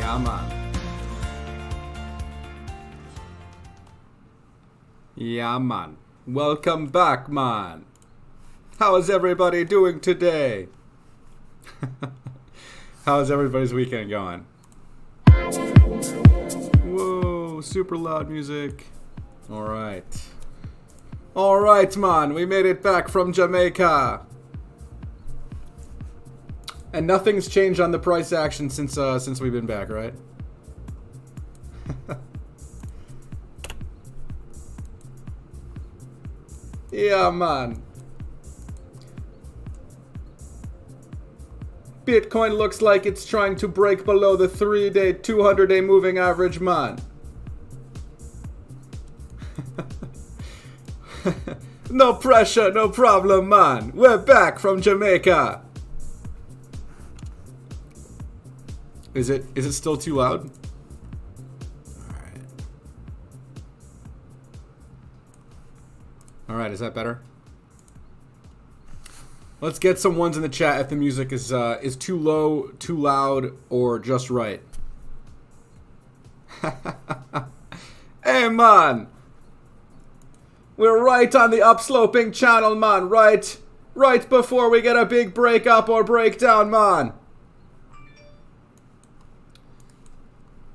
Yeah, man. Yeah, man. Welcome back, man. How is everybody doing today? How's everybody's weekend going? Whoa, super loud music. Alright. Alright, man. We made it back from Jamaica. And nothing's changed on the price action since we've been back, right? Yeah, man. Bitcoin looks like it's trying to break below the 3-day, 200-day moving average, man. No pressure, no problem, man. We're back from Jamaica. Is it still too loud? Alright, is that better? Let's get some ones in the chat if the music is too low, too loud, or just right. Hey, man! We're right on the upsloping channel, man. Right before we get a big break up or breakdown, man.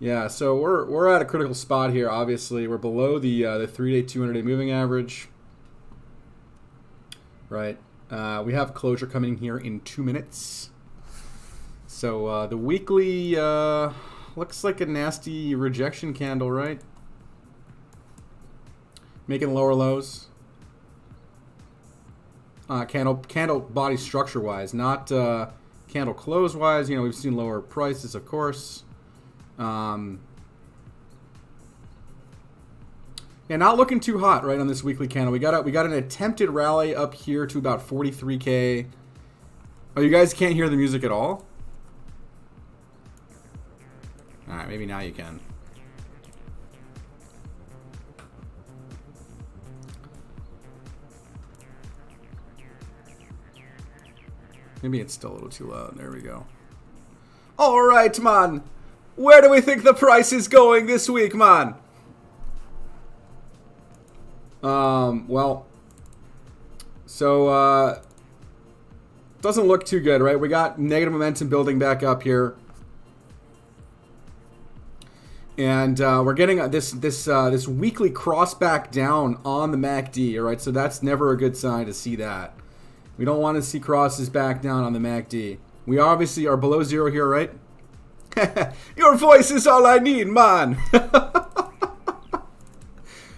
Yeah, so we're at a critical spot here. Obviously, we're below the 3-day, 200-day moving average. Right. We have closure coming here in 2 minutes. So the weekly looks like a nasty rejection candle, right? Making lower lows. Candle body structure wise, not candle close wise. You know, we've seen lower prices, of course. Yeah, not looking too hot right on this weekly candle. We got an attempted rally up here to about 43K. Oh, you guys can't hear the music at all? All right, maybe now you can. Maybe it's still a little too loud. There we go. All right, man. Where do we think the price is going this week, man? Well, so, doesn't look too good, right? We got negative momentum building back up here. And, we're getting this weekly cross back down on the MACD, all right? So that's never a good sign to see that. We don't want to see crosses back down on the MACD. We obviously are below zero here, right? Your voice is all I need, man.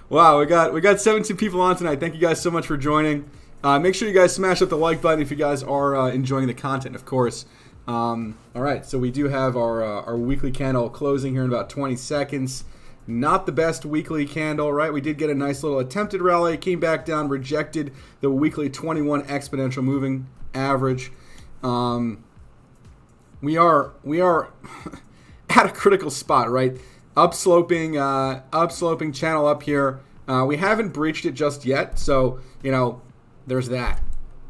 Wow, we got 17 people on tonight. Thank you guys so much for joining. Make sure you guys smash up the like button if you guys are enjoying the content, of course. All right, so we do have our weekly candle closing here in about 20 seconds. Not the best weekly candle, right? We did get a nice little attempted rally, came back down, rejected the weekly 21 exponential moving average. We are at a critical spot, right? Upsloping channel up here. We haven't breached it just yet, so you know there's that.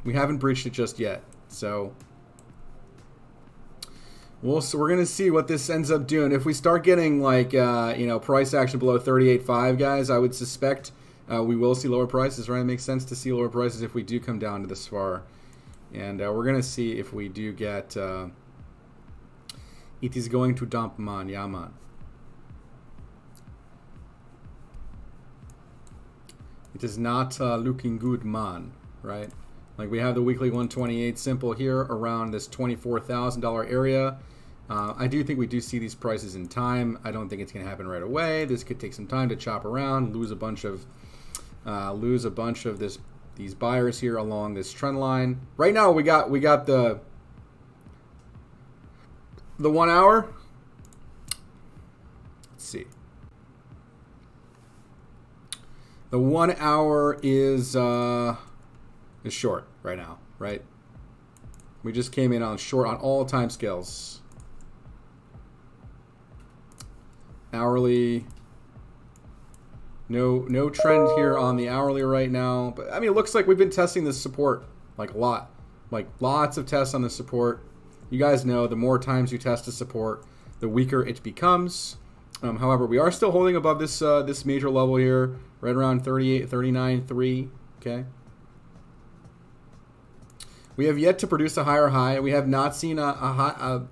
We haven't breached it just yet, so we're gonna see what this ends up doing. If we start getting like price action below 38.5, guys, I would suspect we will see lower prices. Right? It makes sense to see lower prices if we do come down to this far, and we're gonna see if we do get. It is going to dump, man. Yeah, man. It is not looking good, man. Right? Like we have the weekly 128 simple here around this $24,000 area. I do think we do see these prices in time. I don't think it's going to happen right away. This could take some time to chop around, lose a bunch of these buyers here along this trend line. Right now, we got the 1 hour. Let's see. The 1 hour is short right now, right? We just came in on short on all time scales. Hourly, no trend here on the hourly right now. But I mean, it looks like we've been testing this support like a lot, like lots of tests on the support. You guys know the more times you test a support, the weaker it becomes. However, we are still holding above this this major level here, right around 38, 39.3. Okay. We have yet to produce a higher high. We have not seen a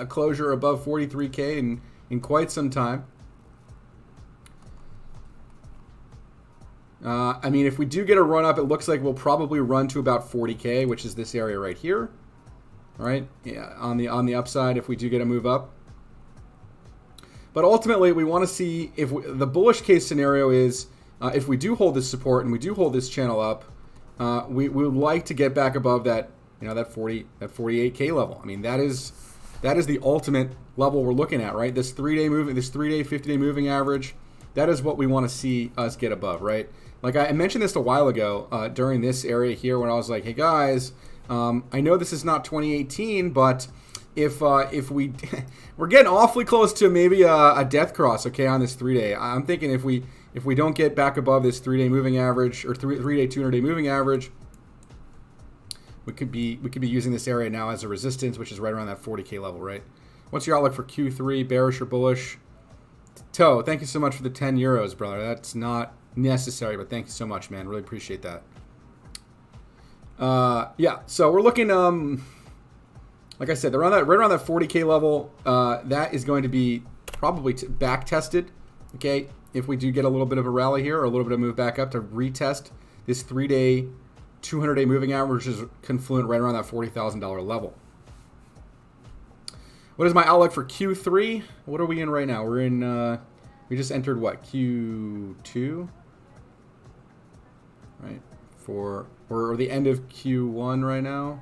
closure above 43K in quite some time. I mean, if we do get a run up, it looks like we'll probably run to about 40K, which is this area right here. All right, yeah, on the upside, if we do get a move up. But ultimately, we want to see if the bullish case scenario is if we do hold this support and we do hold this channel up, we would like to get back above that, that 48K level. I mean, that is the ultimate level we're looking at, right? This 3-day moving, this 3-day, 50-day moving average. That is what we want to see us get above, right? Like I mentioned this a while ago during this area here when I was like, hey guys, I know this is not 2018, but if we we're getting awfully close to maybe a death cross, okay, on this 3-day. I'm thinking if we don't get back above this 3-day moving average or 3-day, 200-day moving average, we could be using this area now as a resistance, which is right around that 40K level, right? What's your outlook for Q3, bearish or bullish? Toe, thank you so much for the 10 euros, brother. That's not necessary, but thank you so much, man. Really appreciate that. Yeah, so we're looking, like I said, right around that 40K level. That is going to be probably back tested, okay, if we do get a little bit of a rally here or a little bit of move back up to retest this 3-day, 200-day moving average, which is confluent right around that $40,000 level. What is my outlook for Q3? What are we in right now? We're in, we just entered what, Q2? Right, or the end of Q1 right now.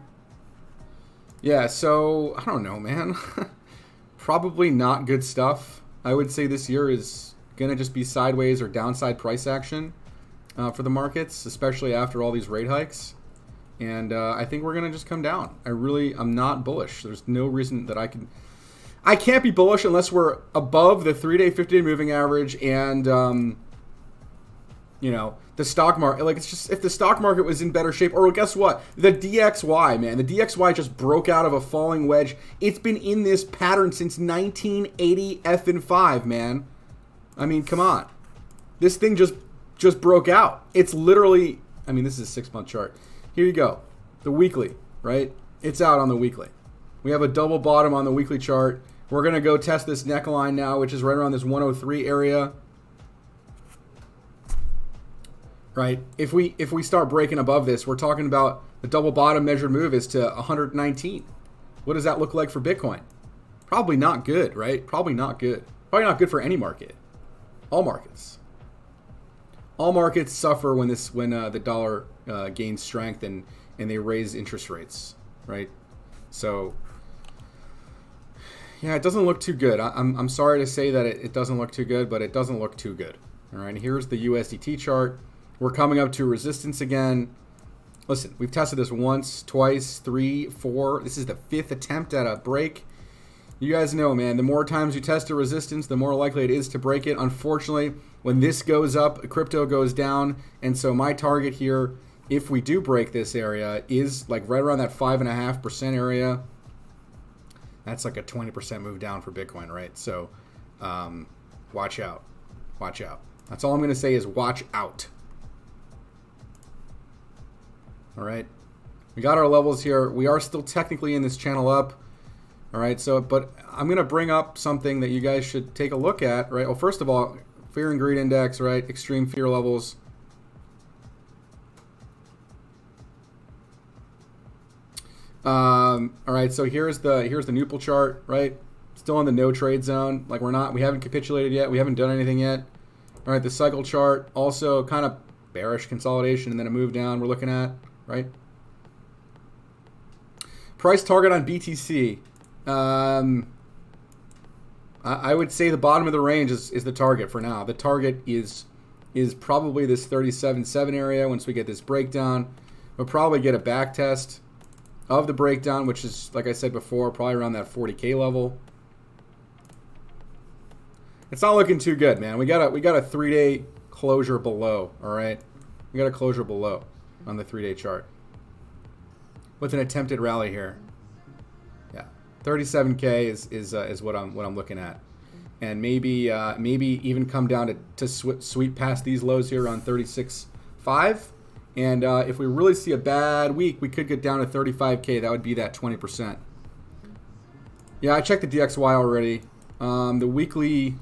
Yeah, so, I don't know, man. Probably not good stuff. I would say this year is going to just be sideways or downside price action for the markets, especially after all these rate hikes. And I think we're going to just come down. I'm not bullish. There's no reason that I can't be bullish unless we're above the 3-day, 50-day moving average and, the stock market. Like, it's just, if the stock market was in better shape, or guess what? The DXY, man. The DXY just broke out of a falling wedge. It's been in this pattern since 1980 F5, man. I mean, come on. This thing just broke out. It's literally, I mean, this is a 6-month chart. Here you go. The weekly, right? It's out on the weekly. We have a double bottom on the weekly chart. We're going to go test this neckline now, which is right around this 103 area. Right? If we start breaking above this, we're talking about the double bottom measured move is to 119. What does that look like for Bitcoin? Probably not good, right? Probably not good. Probably not good for any market. All markets. All markets suffer when the dollar gains strength and they raise interest rates, right? So, yeah, it doesn't look too good. I'm sorry to say that it doesn't look too good, but it doesn't look too good. All right, here's the USDT chart. We're coming up to resistance again. Listen, we've tested this once, twice, 3, 4. This is the 5th attempt at a break. You guys know, man, the more times you test a resistance, the more likely it is to break it. Unfortunately, when this goes up, crypto goes down. And so my target here, if we do break this area, is like right around that 5.5% area. That's like a 20% move down for Bitcoin, right? So watch out. Watch out. That's all I'm going to say is watch out. All right. We got our levels here. We are still technically in this channel up. All right. So, but I'm going to bring up something that you guys should take a look at, right? Well, first of all, fear and greed index, right? Extreme fear levels. All right. So here's the Nupal chart, right? Still in the no trade zone. Like we haven't capitulated yet. We haven't done anything yet. All right. The cycle chart also kind of bearish consolidation and then a move down we're looking at, right? Price target on BTC. I would say the bottom of the range is the target for now. The target is probably this 37.7 area. Once we get this breakdown, we'll probably get a back test of the breakdown, which is, like I said before, probably around that 40K level. It's not looking too good, man. We got a 3-day closure below, all right? We got a closure below on the 3-day chart with an attempted rally here. Yeah, 37K is what I'm looking at, and maybe even come down to sweep past these lows here on 36.5. And if we really see a bad week, we could get down to 35K. That would be that 20%. Yeah, I checked the DXY already. The weekly.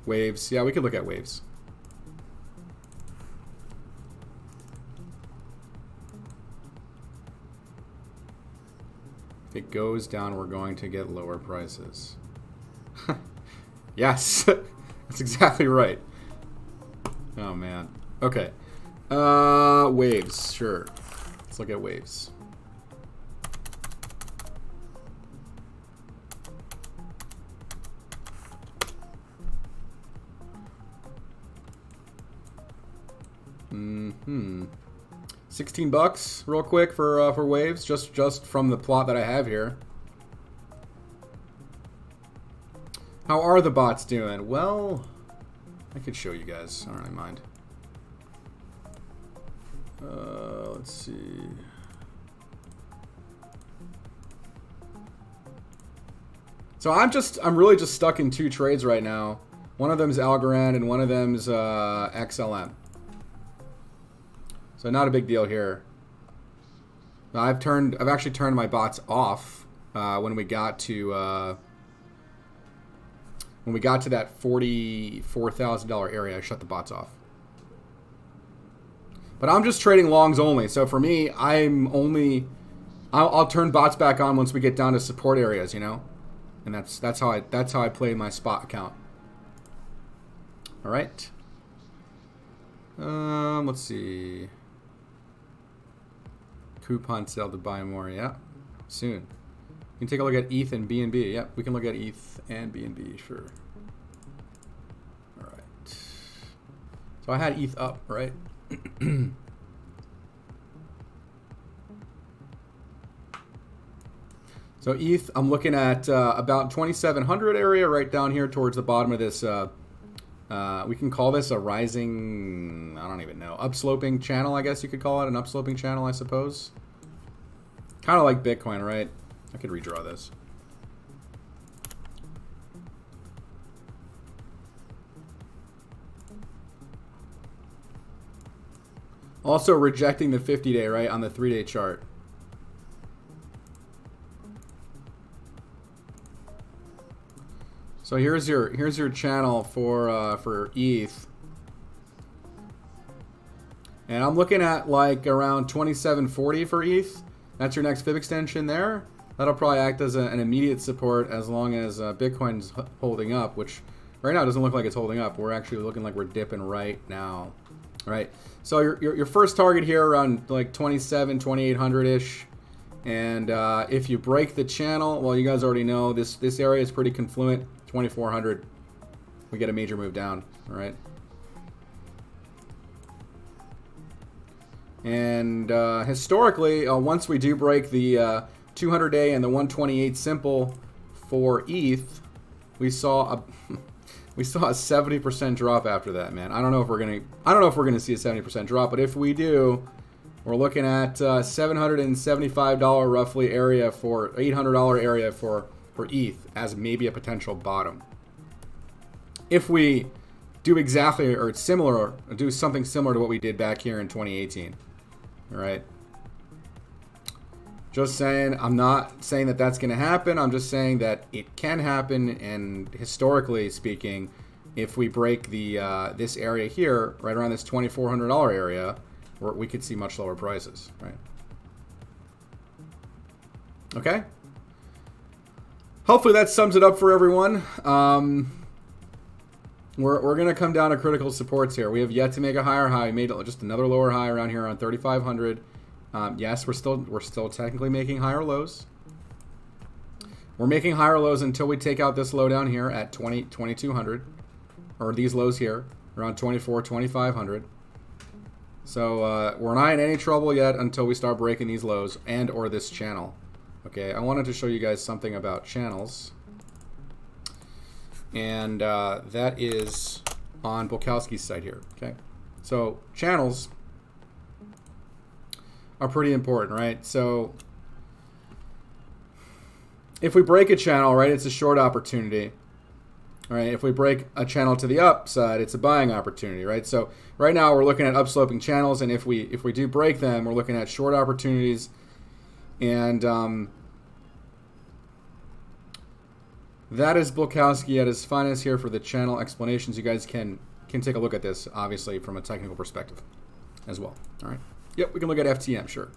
Waves. Yeah, we could look at waves. If it goes down, we're going to get lower prices. Yes, that's exactly right. Oh, man. Okay. Waves. Sure. Let's look at waves. $16 real quick for waves, just from the plot that I have here. How are the bots doing? Well, I could show you guys. I don't really mind. Let's see. So I'm really just stuck in two trades right now. One of them's Algorand and one of them's XLM. So not a big deal here. I've actually turned my bots off when we got to that $44,000 area. I shut the bots off. But I'm just trading longs only. So for me, I'll turn bots back on once we get down to support areas, you know, and that's how I play my spot account. All right. Let's see. Coupon sale to buy more. Yeah, soon. You can take a look at ETH and BNB. Yep, we can look at ETH and BNB. Sure. All right. So I had ETH up, right? So ETH, I'm looking at about 2,700 area right down here towards the bottom of this. We can call this a rising, I don't even know, upsloping channel, I guess you could call it. An upsloping channel, I suppose. Kind of like Bitcoin, right? I could redraw this. Also rejecting the 50-day, right, on the 3-day chart. So here's your channel for ETH. And I'm looking at like around 2740 for ETH. That's your next fib extension there. That'll probably act as an immediate support as long as Bitcoin's holding up, which right now doesn't look like it's holding up. We're actually looking like we're dipping right now. All right. So your first target here around like 2,800-ish. And if you break the channel, well, you guys already know this area is pretty confluent. 2,400. We get a major move down. All right. And historically, once we do break the 200-day and the 128 simple for ETH, we saw a 70% drop after that, man. I don't know if we're gonna see a 70% drop, but if we do, we're looking at $775 roughly area for $800 area for ETH as maybe a potential bottom. If we do exactly or similar, or do something similar to what we did back here in 2018. All right. Just saying, I'm not saying that that's going to happen. I'm just saying that it can happen, and historically speaking, if we break the this area here, right around this $2,400 area, we could see much lower prices, right? Okay. Hopefully that sums it up for everyone. We're going to come down to critical supports here. We have yet to make a higher high. We made just another lower high around here on 3,500. Yes, we're still technically making higher lows. We're making higher lows until we take out this low down here at 2,200, or these lows here around 2,500. So we're not in any trouble yet until we start breaking these lows and or this channel. Okay, I wanted to show you guys something about channels. And that is on Bulkowski's site here. Okay, so channels. are pretty important, right? So if we break a channel, right, it's a short opportunity. Right? If we break a channel to the upside, it's a buying opportunity, right? So right now we're looking at upsloping channels, and if we do break them, we're looking at short opportunities. And that is Bulkowski at his finest here for the channel explanations. You guys can take a look at this, obviously, from a technical perspective as well. All right. Yep, we can look at FTM, sure.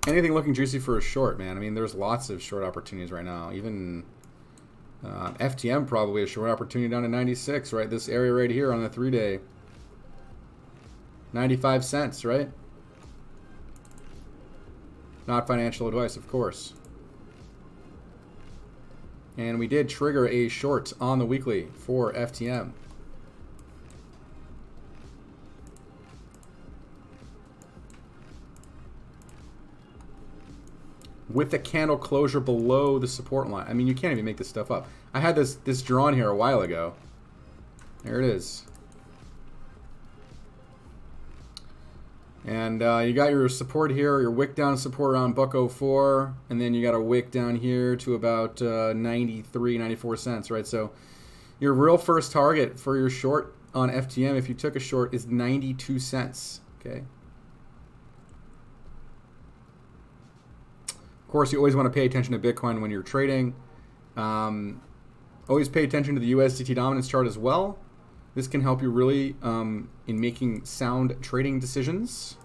Anything looking juicy for a short, man. I mean, there's lots of short opportunities right now. Even FTM probably a short opportunity down to 96, right? This area right here on the 3-day. 95 cents, right? Not financial advice, of course. And we did trigger a short on the weekly for FTM. With the candle closure below the support line. I mean, you can't even make this stuff up. I had this drawn here a while ago. There it is. And you got your support here, your wick down support around $1.04, and then you got a wick down here to about 93, 94 cents, right? So your real first target for your short on FTM, if you took a short, is 92 cents, okay? Of course, you always want to pay attention to Bitcoin when you're trading. Always pay attention to the USDT dominance chart as well. This can help you really in making sound trading decisions.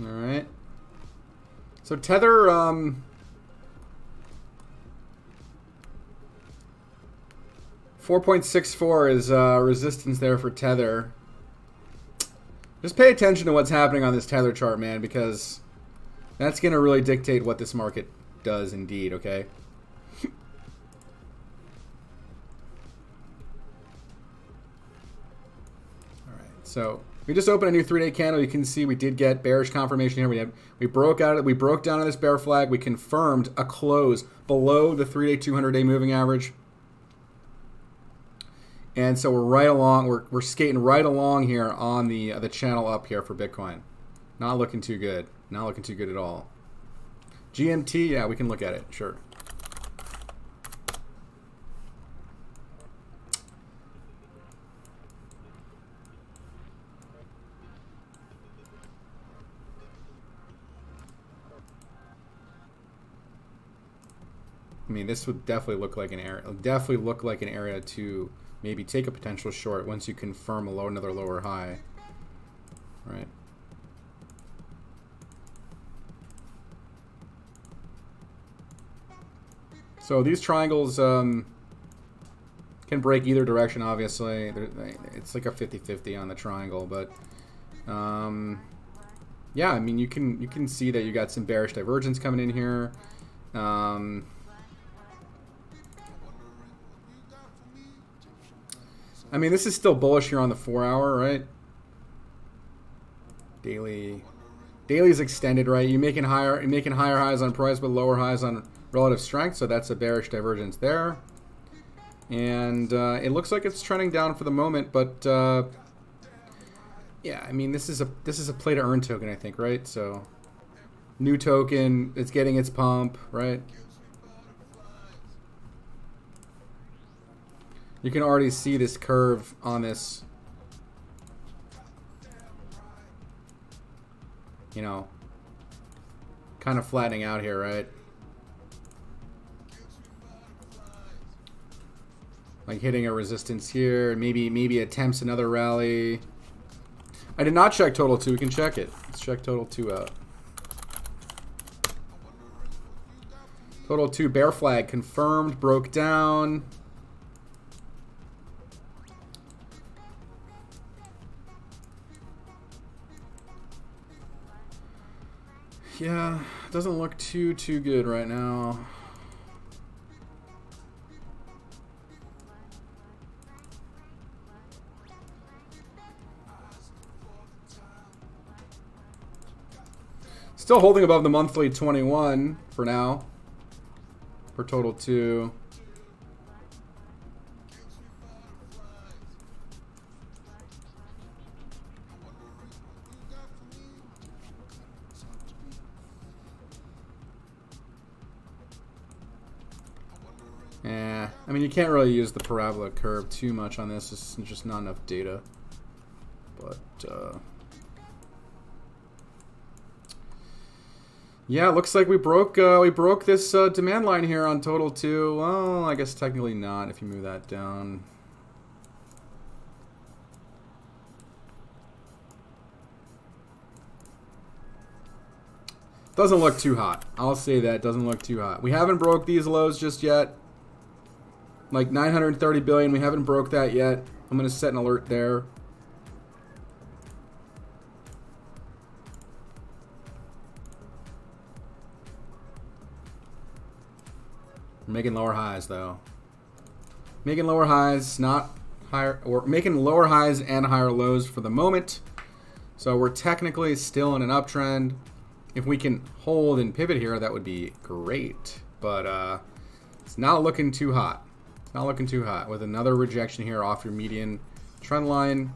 All right. So Tether, 4.64 is resistance there for Tether. Just pay attention to what's happening on this Tether chart, man, because that's going to really dictate what this market does indeed, okay? All right, so we just opened a new 3-day candle. You can see we did get bearish confirmation here. We broke down on this bear flag. We confirmed a close below the 3-day 200-day moving average. And so we're right along. We're skating right along here on the channel up here for Bitcoin. Not looking too good. Not looking too good at all. GMT, yeah, we can look at it. Sure. I mean, this would definitely look like an area. Definitely look like an area to maybe take a potential short once you confirm another lower high. Right. So these triangles can break either direction, obviously. It's like a 50-50 on the triangle, but yeah, I mean, you can see that you got some bearish divergence coming in here. I mean, this is still bullish here on the 4-hour, right? Daily is extended, right? You're making higher highs on price, but lower highs on relative strength. So that's a bearish divergence there. And it looks like it's trending down for the moment, but yeah, I mean, this is a play to earn token, I think, right? So new token, it's getting its pump, right? You can already see this curve on this, you know, kind of flattening out here, right? Like hitting a resistance here, maybe attempts another rally. I did not check total 2. We can check it. Let's check total 2 out. Total 2 bear flag confirmed, broke down. Yeah, doesn't look too good right now. Still holding above the monthly 21 for now. For total 2. Yeah, I mean, you can't really use the parabola curve too much on this. It's just not enough data. But, yeah, it looks like we broke this demand line here on total 2. Well, I guess technically not if you move that down. Doesn't look too hot. I'll say that. Doesn't look too hot. We haven't broke these lows just yet. Like 930 billion, we haven't broke that yet. I'm going to set an alert there. We're making lower highs though. Making lower highs, not higher, or making lower highs and higher lows for the moment. So we're technically still in an uptrend. If we can hold and pivot here, that would be great. But it's not looking too hot. It's not looking too hot. With another rejection here off your median trend line.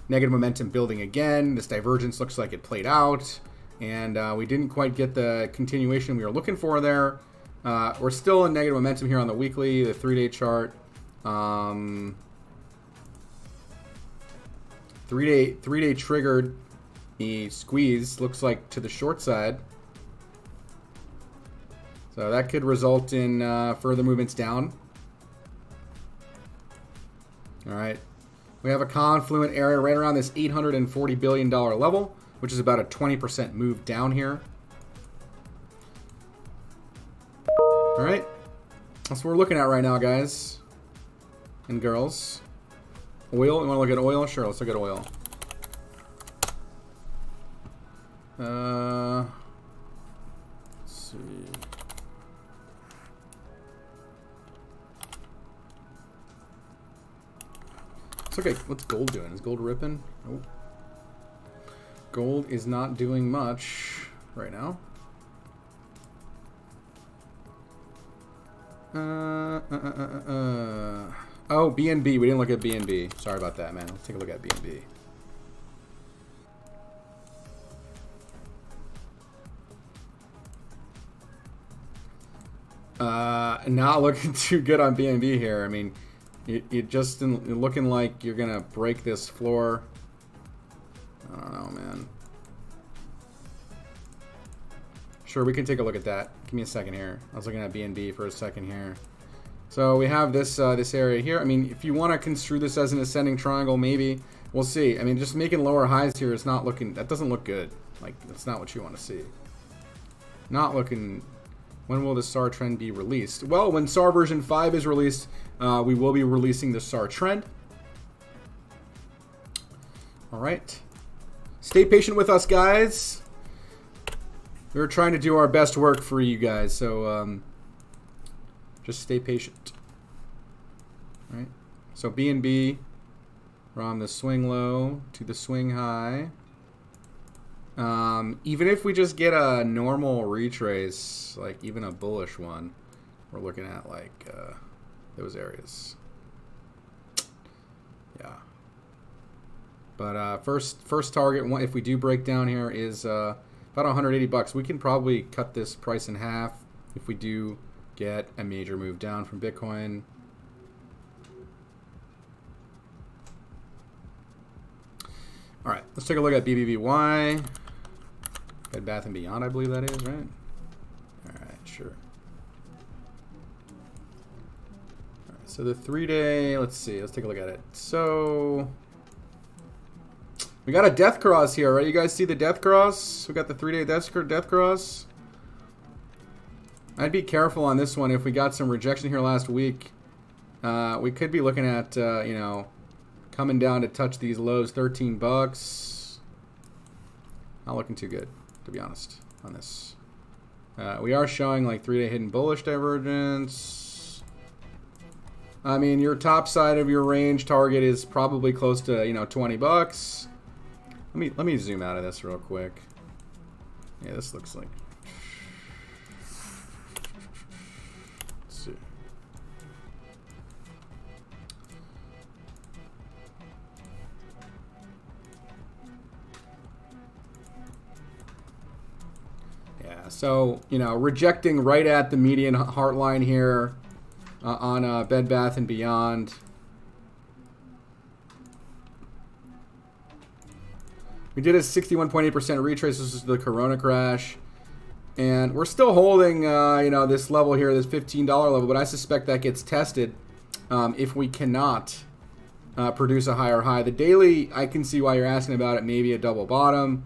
Negative momentum building again. This divergence looks like it played out. And we didn't quite get the continuation we were looking for there. We're still in negative momentum here on the weekly, the 3-day chart. 3-day triggered. The squeeze looks like to the short side. So that could result in further movements down. All right. We have a confluent area right around this $840 billion level, which is about a 20% move down here. All right. That's what we're looking at right now, guys and girls. Oil. You want to look at oil? Sure, let's look at oil. Let's see. It's okay. What's gold doing? Is gold ripping? Nope. Gold is not doing much right now. Oh, BNB. We didn't look at BNB. Sorry about that, man. Let's take a look at BNB. Not looking too good on BNB here. I mean, it just looking like you're gonna break this floor. I don't know, man. Sure, we can take a look at that. Give me a second here. I was looking at BNB for a second here. So we have this this area here. I mean, if you want to construe this as an ascending triangle, maybe we'll see. I mean, just making lower highs here is not looking. That doesn't look good. Like, that's not what you want to see. Not looking. When will the SAR trend be released? Well, when SAR version 5 is released, we will be releasing the SAR trend. All right. Stay patient with us, guys. We're trying to do our best work for you guys, so just stay patient. All right. So BNB from the swing low to the swing high. Even if we just get a normal retrace, like even a bullish one, we're looking at like those areas. Yeah. But first target, if we do break down here, is about $180. We can probably cut this price in half if we do get a major move down from Bitcoin. All right, let's take a look at BBBY. Bed Bath & Beyond, I believe that is, right? All right, sure. All right, so the 3-day, let's see, let's take a look at it. So we got a death cross here, right? You guys see the death cross? We got the 3-day death cross. I'd be careful on this one. If we got some rejection here last week, we could be looking at, you know, coming down to touch these lows, $13. Not looking too good, to be honest, on this. We are showing like 3-day hidden bullish divergence. I mean, your top side of your range target is probably close to, you know, $20. Let me zoom out of this real quick. Yeah, this looks like. Let's see. Yeah, so, you know, rejecting right at the median heart line here on Bed Bath & Beyond. We did a 61.8% retrace. This is the Corona crash. And we're still holding, you know, this level here, this $15 level, but I suspect that gets tested if we cannot produce a higher high. The daily, I can see why you're asking about it, maybe a double bottom.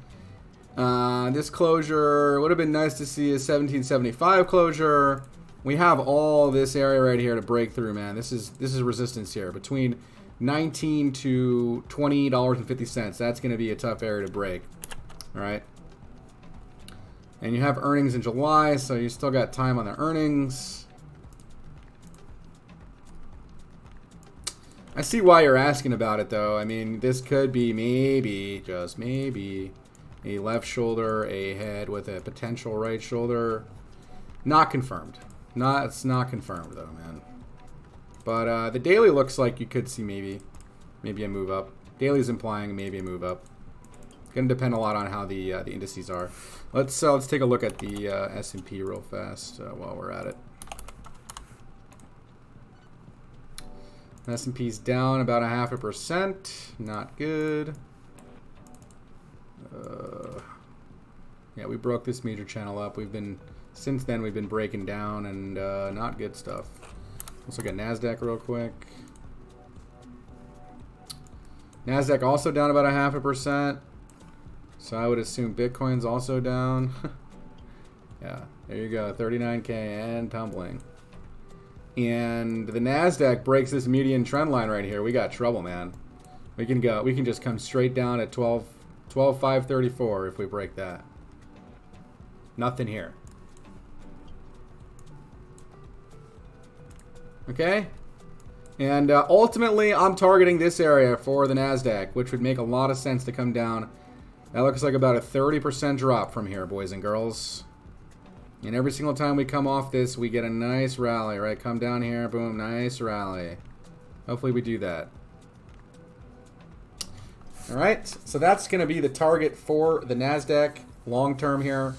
This closure would have been nice to see a 1775 closure. We have all this area right here to break through, man. This is resistance here between $19 to $20.50. That's going to be a tough area to break. All right. And you have earnings in July, so you still got time on the earnings. I see why you're asking about it, though. I mean, this could be maybe, just maybe, a left shoulder, a head with a potential right shoulder. Not confirmed. It's not confirmed, though, man. But the daily looks like you could see maybe a move up. Daily's implying maybe a move up. Going to depend a lot on how the indices are. Let's take a look at the S&P real fast while we're at it. S&P's down about 0.5%. Not good. Yeah, we broke this major channel up. Since then we've been breaking down and not good stuff. Let's look at NASDAQ real quick. NASDAQ also down about 0.5%. So I would assume Bitcoin's also down. Yeah, there you go, 39K and tumbling. And the NASDAQ breaks this median trend line right here. We got trouble, man. We can just come straight down at 12,534 if we break that. Nothing here. Okay? And ultimately, I'm targeting this area for the NASDAQ, which would make a lot of sense to come down. That looks like about a 30% drop from here, boys and girls. And every single time we come off this, we get a nice rally, right? Come down here, boom, nice rally. Hopefully we do that. All right, so that's going to be the target for the NASDAQ long term here.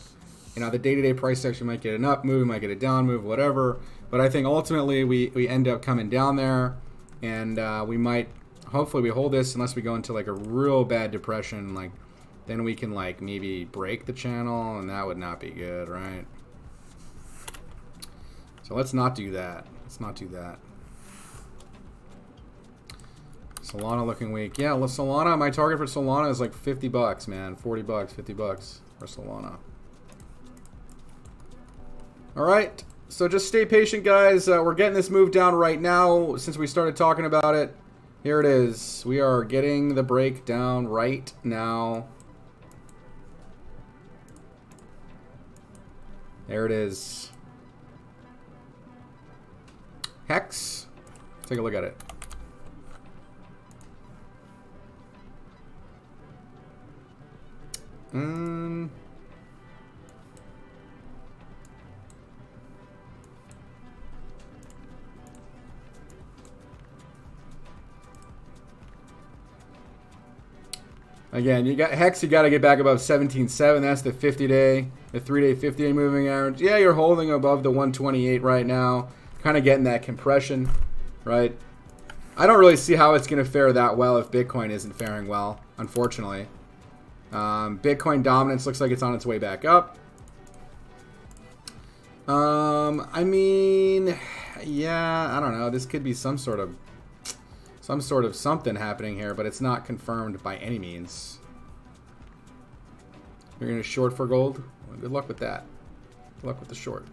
You know, the day-to-day price action might get an up move, might get a down move, whatever. But I think ultimately we end up coming down there, and we might, hopefully we hold this unless we go into like a real bad depression, like then we can like maybe break the channel, and that would not be good, right? So let's not do that. Let's not do that. Solana looking weak. Yeah, Solana, my target for Solana is like 50 bucks, man. 40 bucks, 50 bucks for Solana. All right. So just stay patient, guys. We're getting this move down right now since we started talking about it. Here it is. We are getting the breakdown right now. There it is. Hex. Take a look at it. Again, you got Hex, you got to get back above 17.7. That's the 50-day, the 3-day, 50-day moving average. Yeah, you're holding above the 128 right now. Kind of getting that compression, right? I don't really see how it's going to fare that well if Bitcoin isn't faring well, unfortunately. Bitcoin dominance looks like it's on its way back up. I mean, yeah, I don't know. This could be some sort of something happening here, but it's not confirmed by any means. You're going to short for gold? Well, good luck with that. Good luck with the short.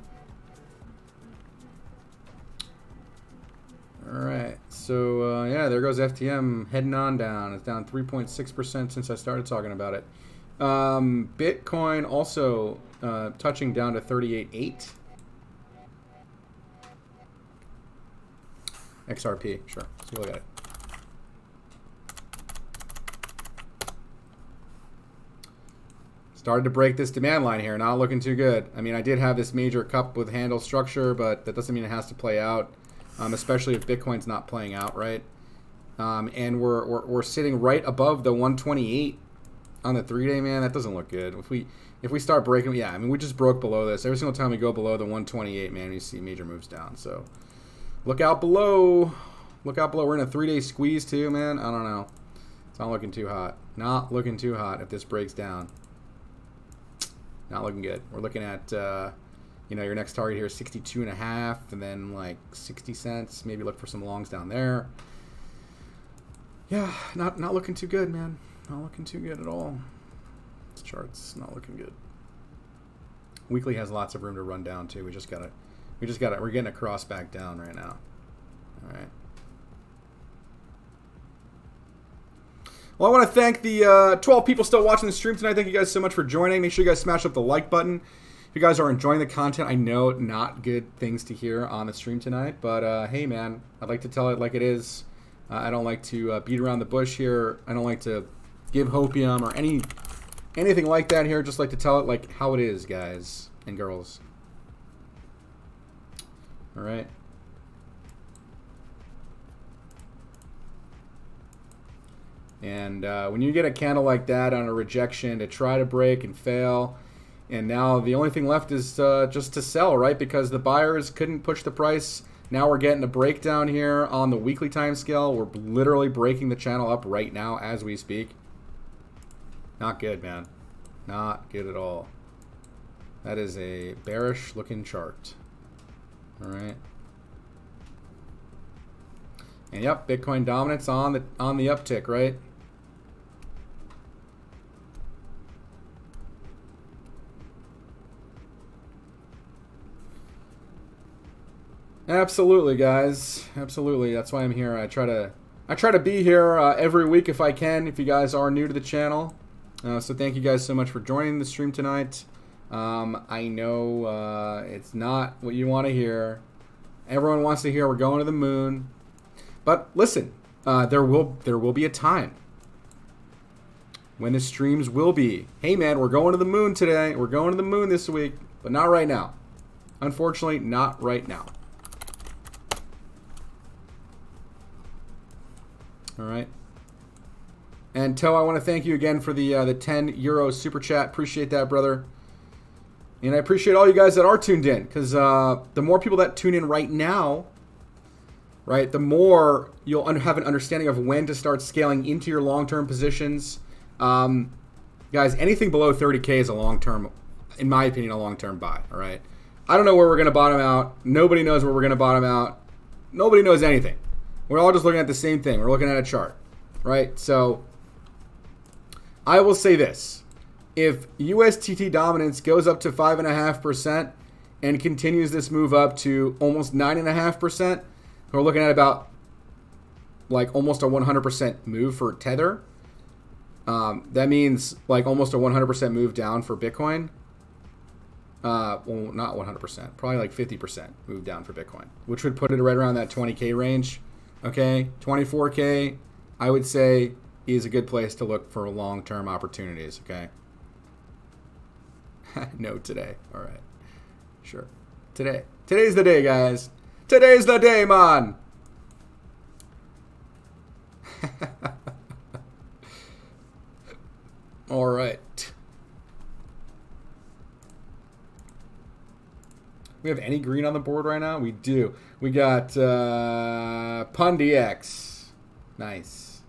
All right, so yeah, there goes FTM heading on down. It's down 3.6% since I started talking about it. Bitcoin also touching down to 38.8. XRP, sure. Let's look at it. Started to break this demand line here. Not looking too good. I mean, I did have this major cup with handle structure, but that doesn't mean it has to play out, especially if Bitcoin's not playing out right. And we're sitting right above the 128 on the 3-day, man. That doesn't look good. If we start breaking, yeah, I mean, we just broke below this. Every single time we go below the 128, man, you see major moves down. So look out below. Look out below. We're in a 3-day squeeze too, man. I don't know. It's not looking too hot. Not looking too hot if this breaks down. Not looking good. We're looking at, you know, your next target here is 62.5, and then like 60 cents. Maybe look for some longs down there. Yeah, not looking too good, man. Not looking too good at all. This chart's not looking good. Weekly has lots of room to run down too. We're getting a cross back down right now. All right. Well, I want to thank the 12 people still watching the stream tonight. Thank you guys so much for joining. Make sure you guys smash up the like button. If you guys are enjoying the content, I know not good things to hear on the stream tonight, but hey, man, I'd like to tell it like it is. I don't like to beat around the bush here. I don't like to give hopium or anything like that here. Just like to tell it like how it is, guys and girls. All right. And when you get a candle like that on a rejection to try to break and fail, and now the only thing left is just to sell, right? Because the buyers couldn't push the price. Now we're getting a breakdown here on the weekly time scale. We're literally breaking the channel up right now as we speak. Not good, man. Not good at all. That is a bearish looking chart. All right. And yep, Bitcoin dominance on the uptick, right? Absolutely, guys. Absolutely. That's why I'm here. I try to be here every week if I can. If you guys are new to the channel, so thank you guys so much for joining the stream tonight. I know it's not what you want to hear. Everyone wants to hear we're going to the moon, but listen, there will be a time when the streams will be, hey man, we're going to the moon today. We're going to the moon this week, but not right now. Unfortunately, not right now. All right. And Toe, I want to thank you again for the 10 euro super chat. Appreciate that, brother. And I appreciate all you guys that are tuned in, because the more people that tune in right now, right, the more you'll have an understanding of when to start scaling into your long-term positions. Guys, anything below 30K is a long-term, in my opinion, a long-term buy. All right. I don't know where we're going to bottom out. Nobody knows where we're going to bottom out. Nobody knows anything. We're all just looking at the same thing. We're looking at a chart, right? So I will say this. If USDT dominance goes up to 5.5% and continues this move up to almost 9.5%, we're looking at about like almost a 100% move for Tether. That means like almost a 100% move down for Bitcoin. Well, not 100%, probably like 50% move down for Bitcoin, which would put it right around that 20K range. Okay, 24K, I would say, is a good place to look for long-term opportunities, okay? No, today. All right. Sure. Today. Today's the day, guys. Today's the day, man. All right. We have any green on the board right now? We do. We got PunDX. Nice.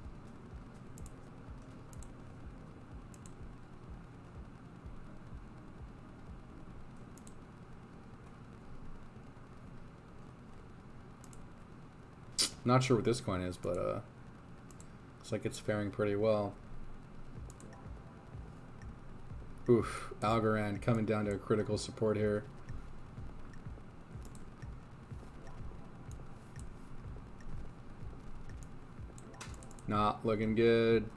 Not sure what this coin is, but looks like it's faring pretty well. Oof, Algorand coming down to a critical support here. Not looking good.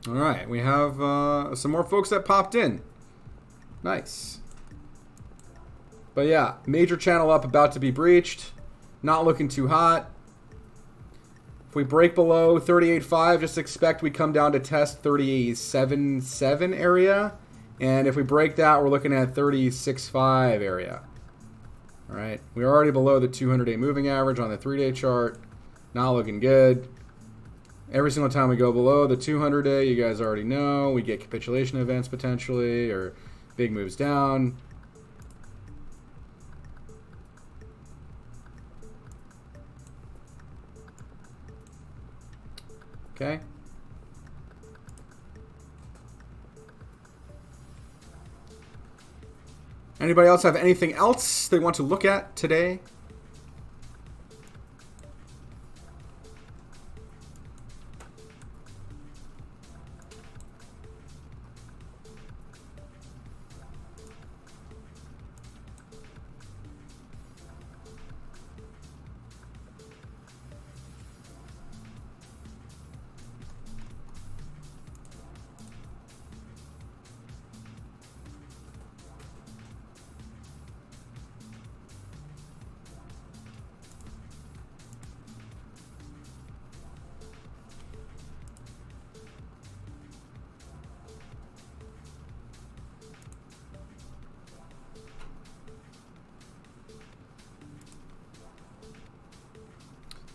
All right, we have some more folks that popped in. Nice. But yeah, major channel up about to be breached. Not looking too hot. If we break below 38.5, just expect we come down to test 37.7 area. And if we break that, we're looking at 36.5 area. All right, we're already below the 200-day moving average on the 3-day chart. Not looking good. Every single time we go below the 200-day, you guys already know, we get capitulation events potentially, or big moves down. Okay. Anybody else have anything else they want to look at today?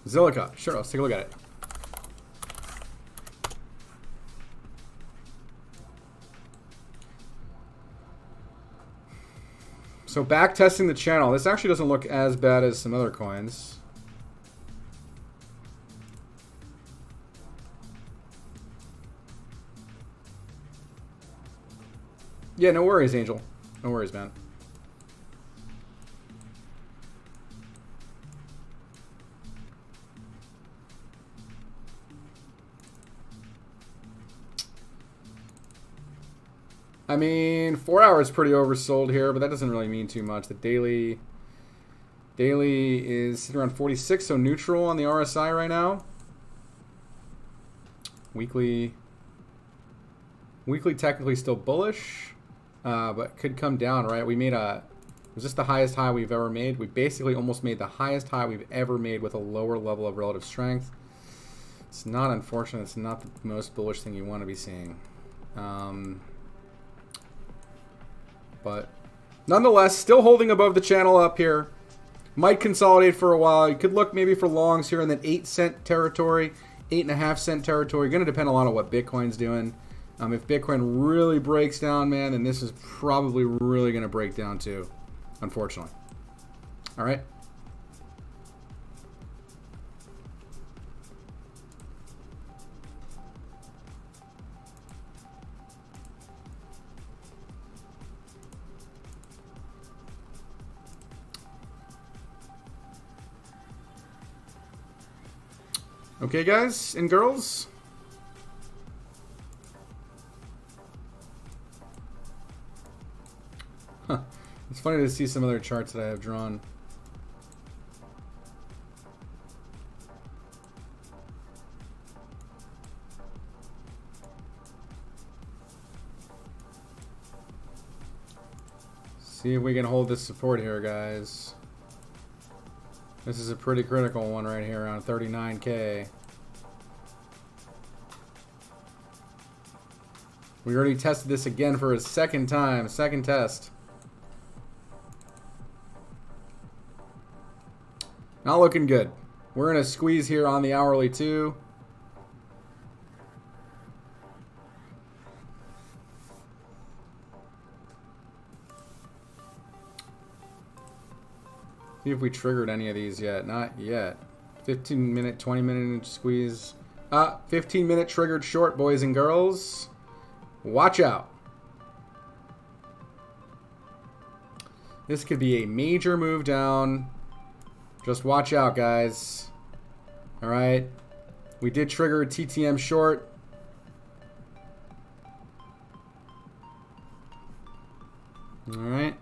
Zilliqa. Sure, let's take a look at it. So back testing the channel. This actually doesn't look as bad as some other coins. Yeah, no worries, Angel. No worries, man. I mean, 4 hours pretty oversold here, but that doesn't really mean too much. The daily is sitting around 46, so neutral on the RSI right now. Weekly technically still bullish, but could come down, right? We made was this the highest high we've ever made? We basically almost made the highest high we've ever made with a lower level of relative strength. It's not unfortunate. It's not the most bullish thing you want to be seeing. But nonetheless, still holding above the channel up here. Might consolidate for a while. You could look maybe for longs here in that 8-cent territory, 8.5-cent territory. Going to depend a lot on what Bitcoin's doing. If Bitcoin really breaks down, man, then this is probably really going to break down too, unfortunately. All right. Okay, guys and girls. Huh. It's funny to see some other charts that I have drawn. See if we can hold this support here, guys. This is a pretty critical one right here on 39K. We already tested this again for a second time, second test. Not looking good. We're in a squeeze here on the hourly too. See if we triggered any of these yet. Not yet. 15-minute, 20-minute squeeze. 15-minute triggered short, boys and girls. Watch out. This could be a major move down. Just watch out, guys. All right. We did trigger a TTM short. All right.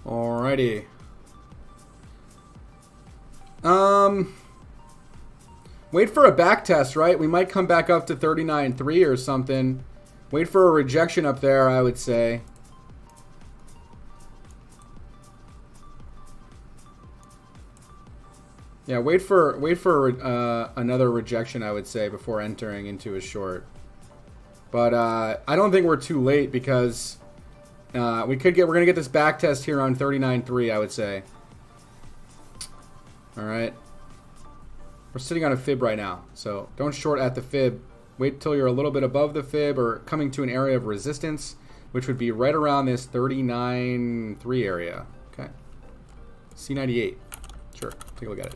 Alrighty. Wait for a back test, right? We might come back up to 39.3 or something. Wait for a rejection up there, I would say. Yeah, wait for another rejection, I would say, before entering into a short. But I don't think we're too late because we're gonna get this back test here on 39.3, I would say. All right. We're sitting on a fib right now, so don't short at the fib. Wait till you're a little bit above the fib or coming to an area of resistance, which would be right around this 39.3 area. Okay. C98. Sure. Take a look at it.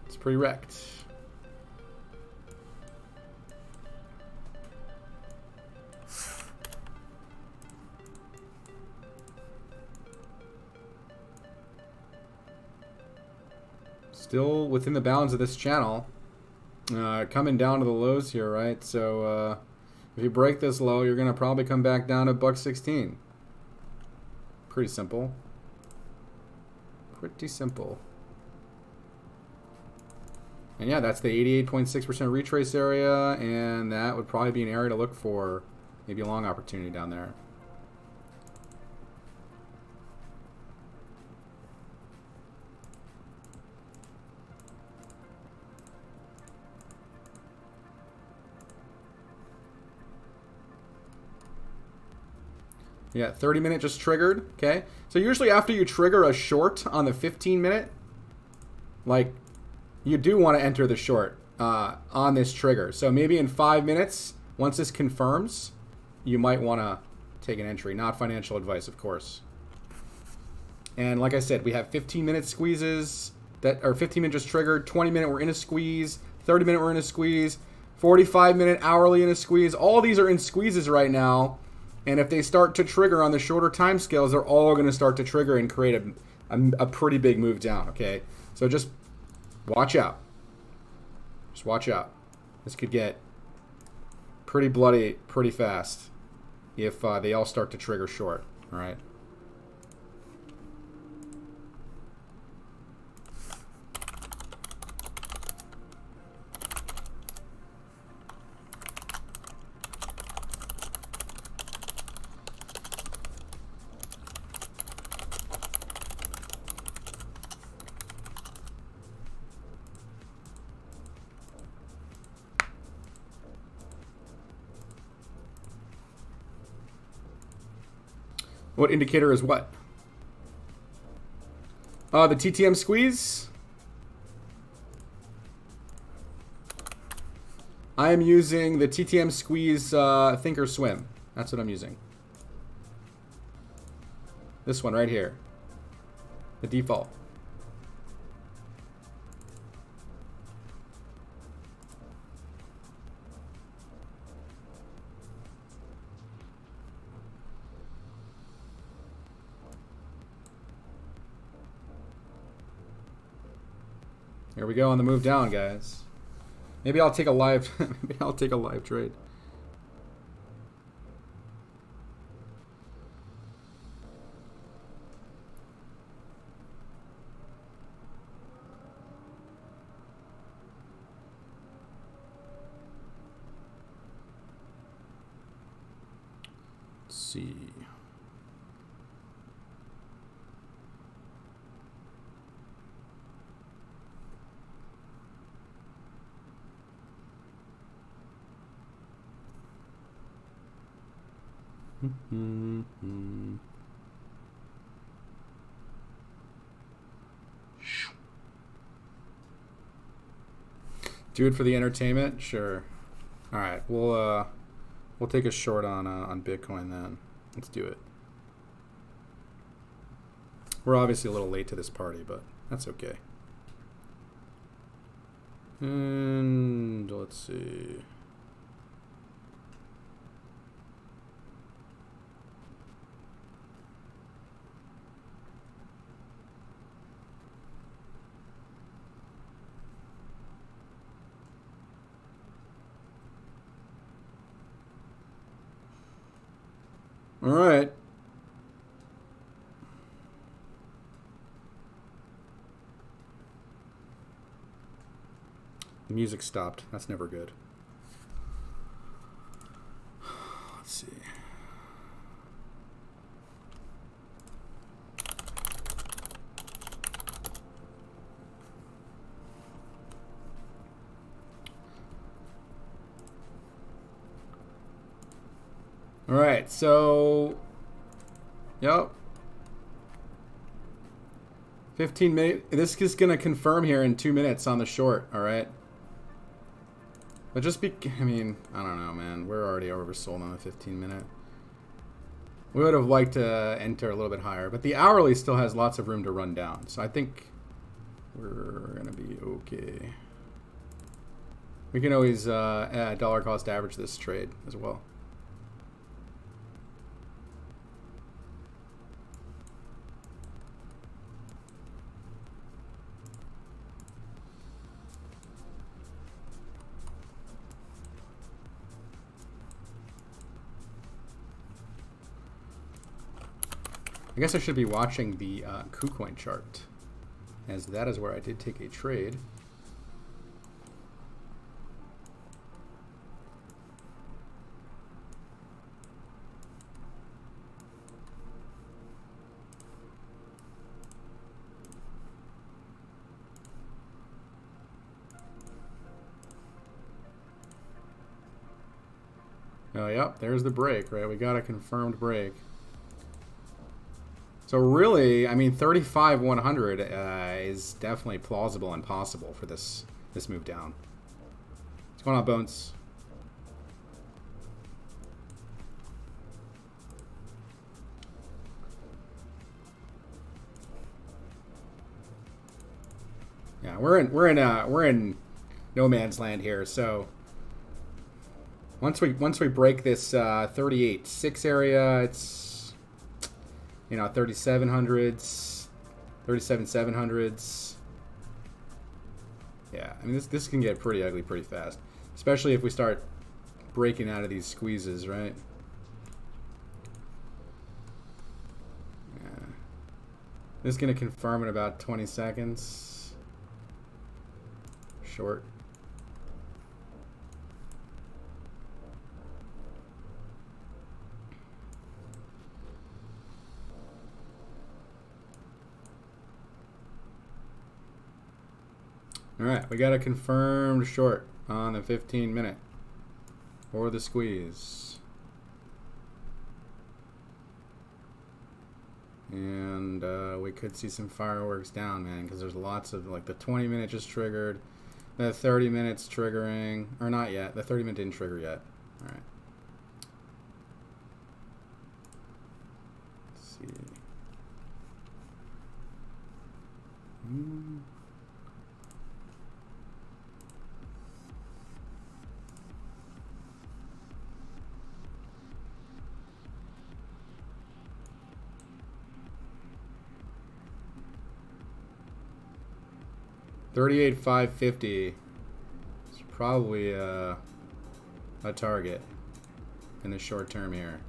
It's pretty wrecked. Still within the bounds of this channel. Coming down to the lows here, right? So if you break this low, you're going to probably come back down to $1.16. Pretty simple. Pretty simple. And yeah, that's the 88.6% retrace area, and that would probably be an area to look for maybe a long opportunity down there. Yeah, 30-minute just triggered, okay? So usually after you trigger a short on the 15-minute, like, you do want to enter the short on this trigger. So maybe in 5 minutes, once this confirms, you might want to take an entry. Not financial advice, of course. And like I said, we have 15-minute squeezes that are 15-minute just triggered, 20-minute we're in a squeeze, 30-minute we're in a squeeze, 45-minute hourly in a squeeze. All these are in squeezes right now. And if they start to trigger on the shorter time scales, they're all going to start to trigger and create a pretty big move down, okay? So just watch out. Just watch out. This could get pretty bloody pretty fast if they all start to trigger short, all right? What indicator is what? The TTM squeeze. I am using the TTM squeeze Thinkorswim. That's what I'm using. This one right here. The default. Here we go on the move down, guys. Maybe I'll take a live. Maybe I'll take a live trade. Let's see. Do it for the entertainment, sure. All right, we'll take a short on Bitcoin then. Let's do it. We're obviously a little late to this party, but that's okay. And let's see. All right. The music stopped. That's never good. Let's see. All right, so, yep. 15 minutes. This is going to confirm here in 2 minutes on the short, all right? But just be, I mean, I don't know, man. We're already oversold on the 15 minute. We would have liked to enter a little bit higher, but the hourly still has lots of room to run down. So I think we're going to be okay. We can always dollar cost average this trade as well. I guess I should be watching the KuCoin chart, as that is where I did take a trade. Oh, yep, there's the break, right? We got a confirmed break. So really, I mean, 35,100 is definitely plausible and possible for this move down. What's going on, Bones? Yeah, we're in no man's land here. So once we break this 38.6 area, it's, you know, 3700s, 37.700s. Yeah, I mean, this can get pretty ugly pretty fast, especially if we start breaking out of these squeezes, right? Yeah. This is going to confirm in about 20 seconds. Short. All right, we got a confirmed short on the 15 minute or the squeeze. And we could see some fireworks down, man, because there's lots of, like, the 20 minute just triggered, the 30 minutes triggering, or not yet. The 30 minute didn't trigger yet. All right. Let's see. 38,550 is probably a target in the short term here.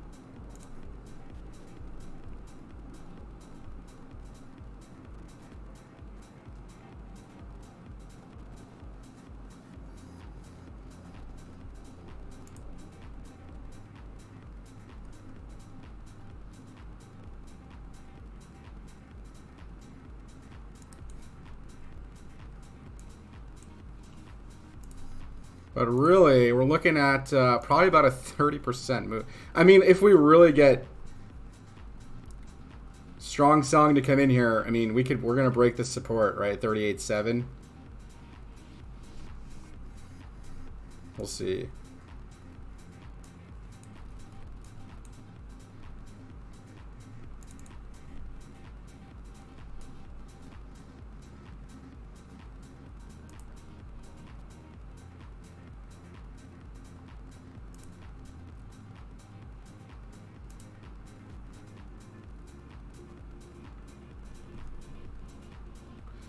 But really, we're looking at probably about a 30% move. I mean, if we really get strong selling to come in here, I mean, we're going to break this support, right? 38.7. We'll see.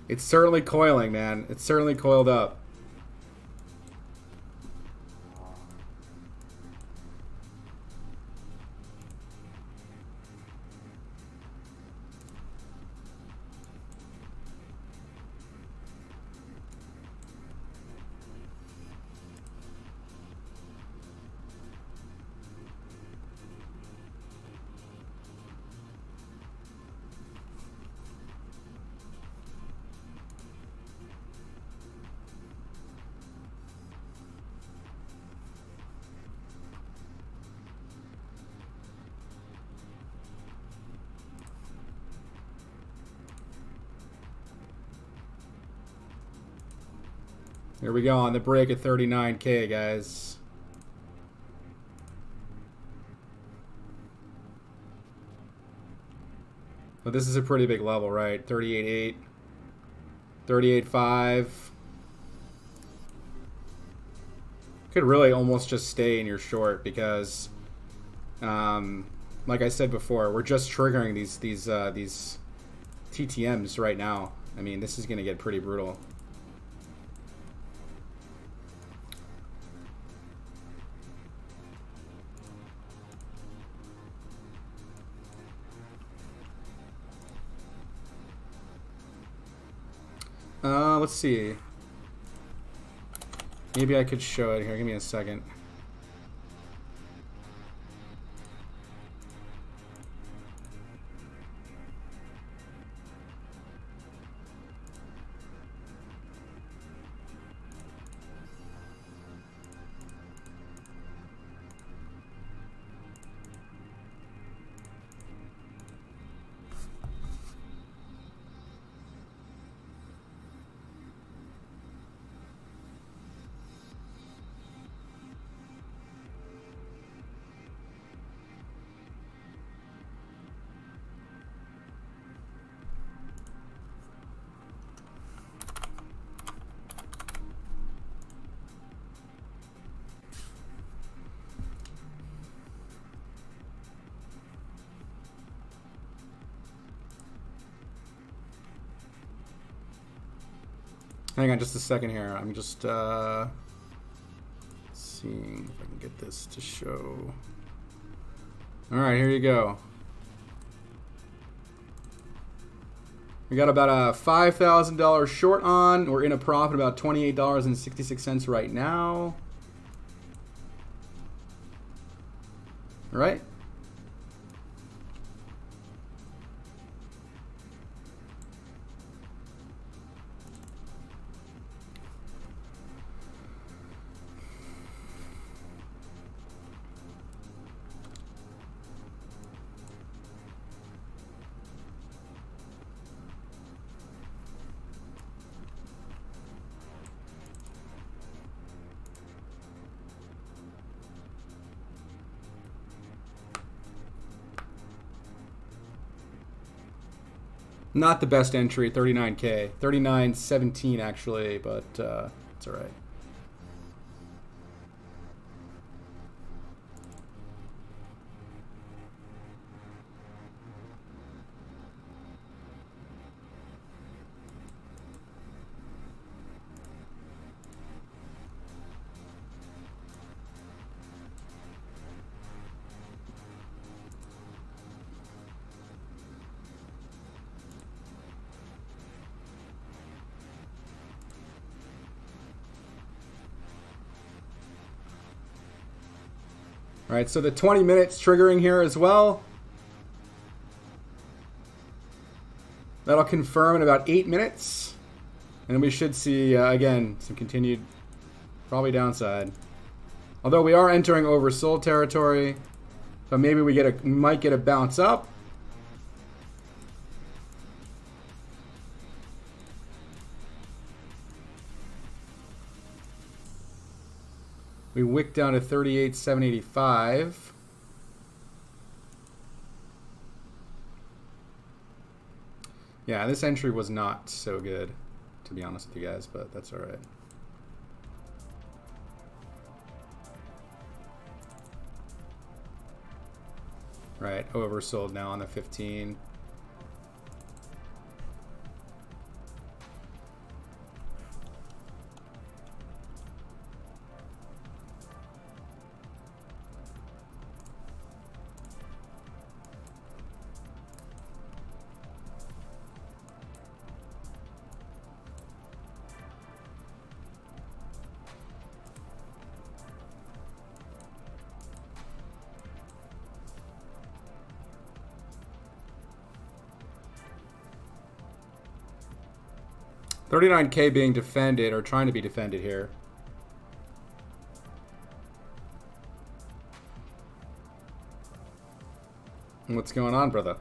It's certainly coiling, man. It's certainly coiled up. Here we go on the break at 39K, guys. But this is a pretty big level, right? 38.8, 38.5. Could really almost just stay in your short because, like I said before, we're just triggering these TTMs right now. I mean, this is going to get pretty brutal. Let's see. Maybe I could show it here. Give me a second. Hang on just a second here. I'm just seeing if I can get this to show. All right, here you go. We got about a $5,000 short on. We're in a profit about $28.66 right now. All right. Not the best entry, 39K. 39.17 actually, but it's all right. All right, so the 20 minutes triggering here as well. That'll confirm in about 8 minutes. And we should see, again, some continued, probably downside. Although we are entering oversold territory. So maybe we might get a bounce up. We wicked down to 38,785. Yeah, this entry was not so good, to be honest with you guys, but that's all right. Right, oversold now on the 15. $39K being defended, or trying to be defended here. What's going on, brother?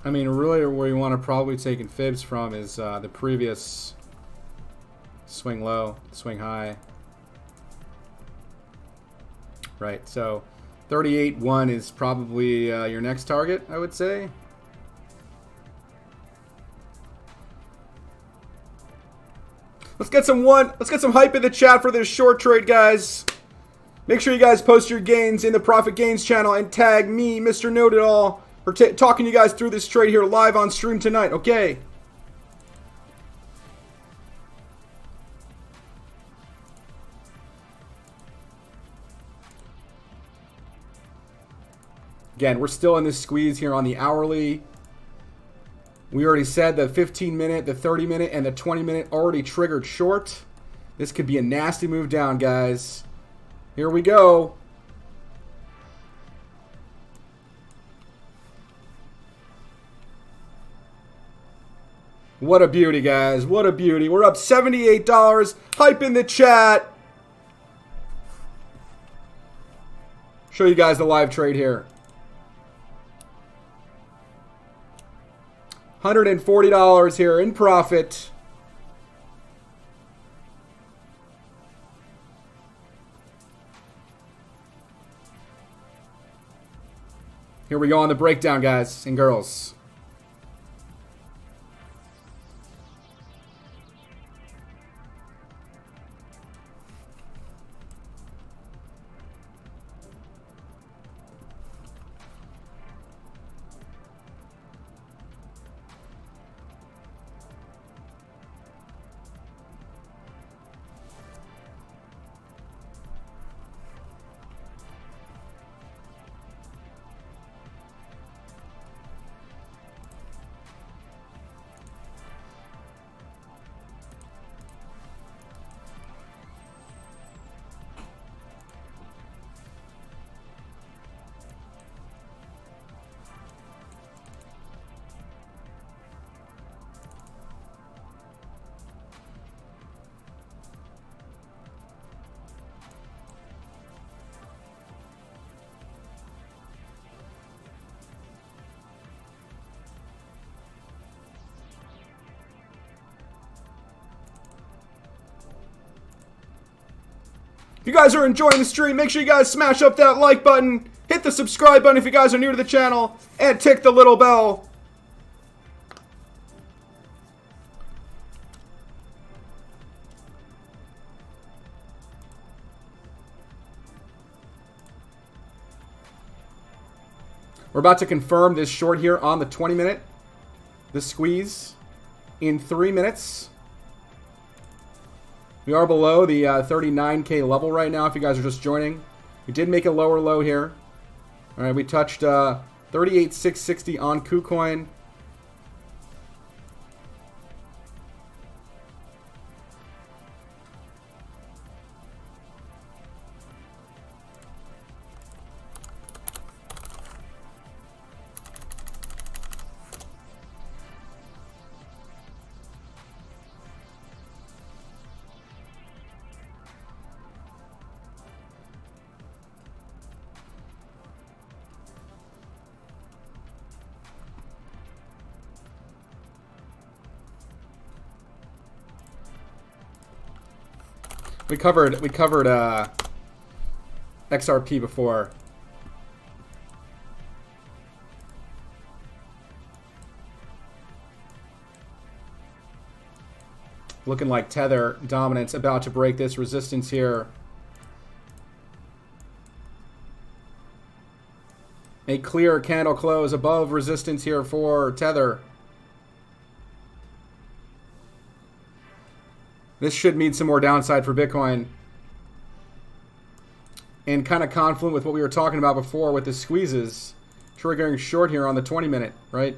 I mean, really where you want to probably take in fibs from is the previous swing low, swing high. Right, so 38.1 is probably your next target, I would say. Let's get some hype in the chat for this short trade, guys. Make sure you guys post your gains in the Profit Gains channel and tag me, Mr. Know-It-All, for talking you guys through this trade here live on stream tonight, okay? Again, we're still in this squeeze here on the hourly. We already said the 15-minute, the 30-minute, and the 20-minute already triggered short. This could be a nasty move down, guys. Here we go. What a beauty, guys. What a beauty. We're up $78. Hype in the chat. Show you guys the live trade here. $140 here in profit. Here we go on the breakdown, guys and girls. If you guys are enjoying the stream, make sure you guys smash up that like button, hit the subscribe button if you guys are new to the channel, and tick the little bell. We're about to confirm this short here on the 20-minute. The squeeze in 3 minutes. We are below the 39K level right now if you guys are just joining. We did make a lower low here. All right, we touched 38,660 on KuCoin. We covered XRP before. Looking like Tether dominance about to break this resistance here. A clear candle close above resistance here for Tether. This should mean some more downside for Bitcoin. And kind of confluent with what we were talking about before with the squeezes. Triggering short here on the 20-minute, right?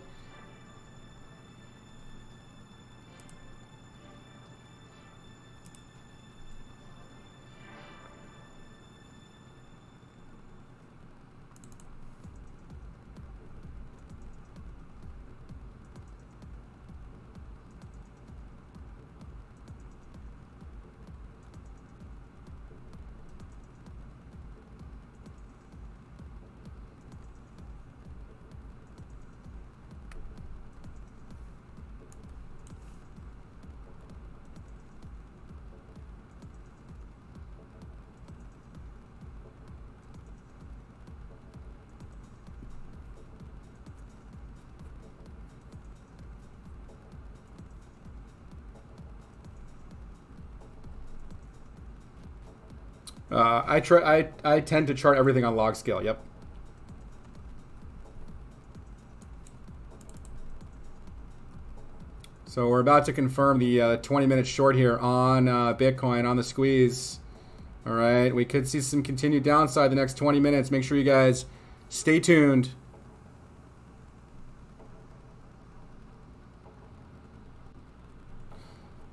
I tend to chart everything on log scale. Yep. So we're about to confirm the 20-minute short here on Bitcoin on the squeeze. All right, we could see some continued downside the next 20 minutes. Make sure you guys stay tuned.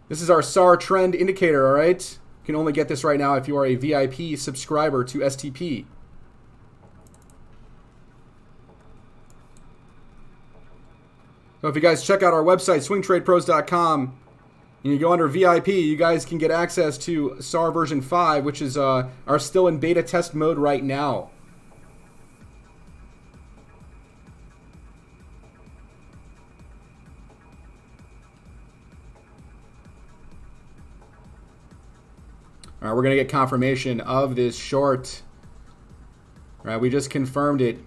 This is our SAR trend indicator, all right? You can only get this right now if you are a VIP subscriber to STP. So if you guys check out our website, swingtradepros.com, and you go under VIP, you guys can get access to SAR version 5, which is are still in beta test mode right now. All right, we're going to get confirmation of this short. All right, we just confirmed it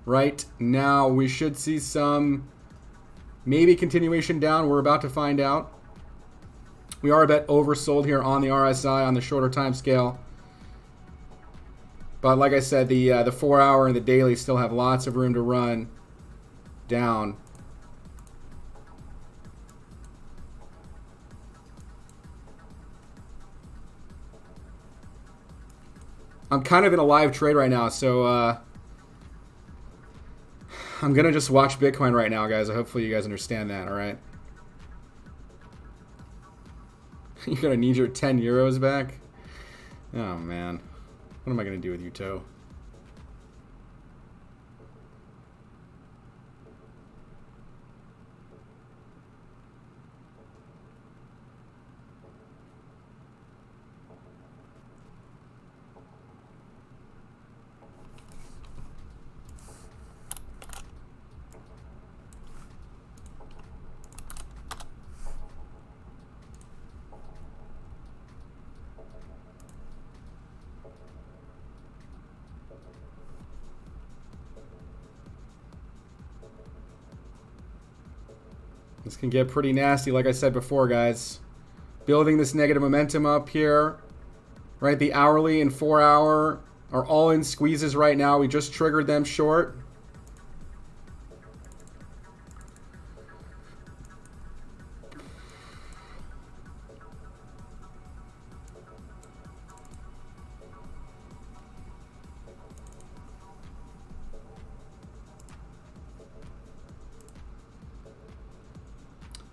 right now. We should see some maybe continuation down. We're about to find out. We are a bit oversold here on the RSI on the shorter time scale. But like I said, the 4-hour and the daily still have lots of room to run down. I'm kind of in a live trade right now, so I'm going to just watch Bitcoin right now, guys. Hopefully you guys understand that, all right? You're going to need your 10 euros back? Oh, man. What am I going to do with you, Toe? This can get pretty nasty, like I said before, guys. Building this negative momentum up here. Right, the hourly and 4-hour are all in squeezes right now. We just triggered them short.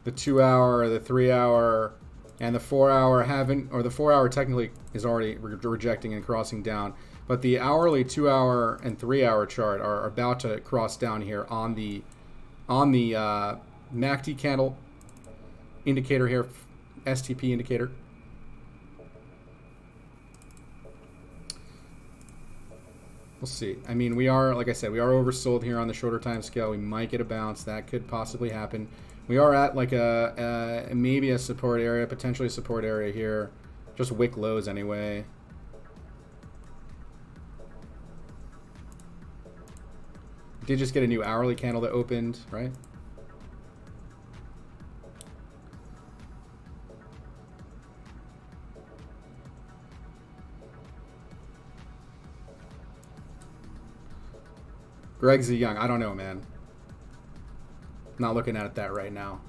The 2-hour, the 3-hour, and the 4-hour haven't, or the 4-hour technically is already rejecting and crossing down. But the hourly, 2-hour, and 3-hour chart are about to cross down here on the MACD candle indicator here, STP indicator. We'll see. I mean, we are, like I said, we are oversold here on the shorter time scale. We might get a bounce. That could possibly happen. We are at like maybe a support area, potentially a support area here. Just wick lows anyway. Did just get a new hourly candle that opened, right? Greg Z Young, I don't know, man. Not looking at that right now.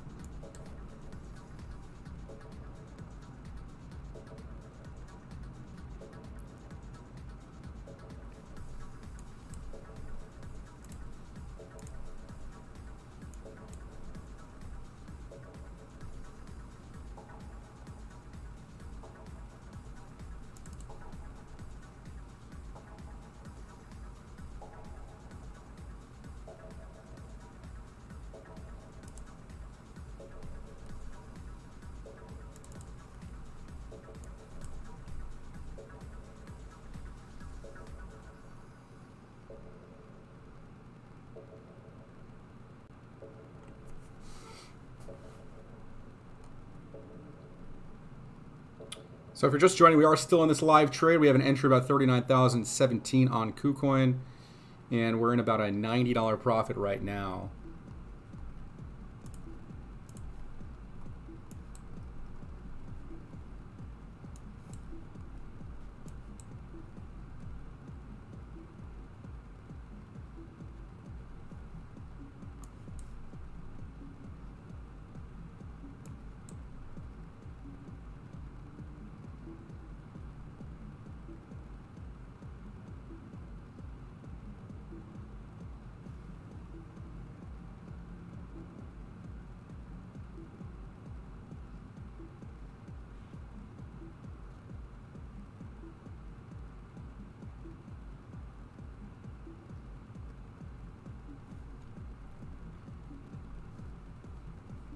So if you're just joining, we are still in this live trade. We have an entry about 39,017 on KuCoin, and we're in about a $90 profit right now.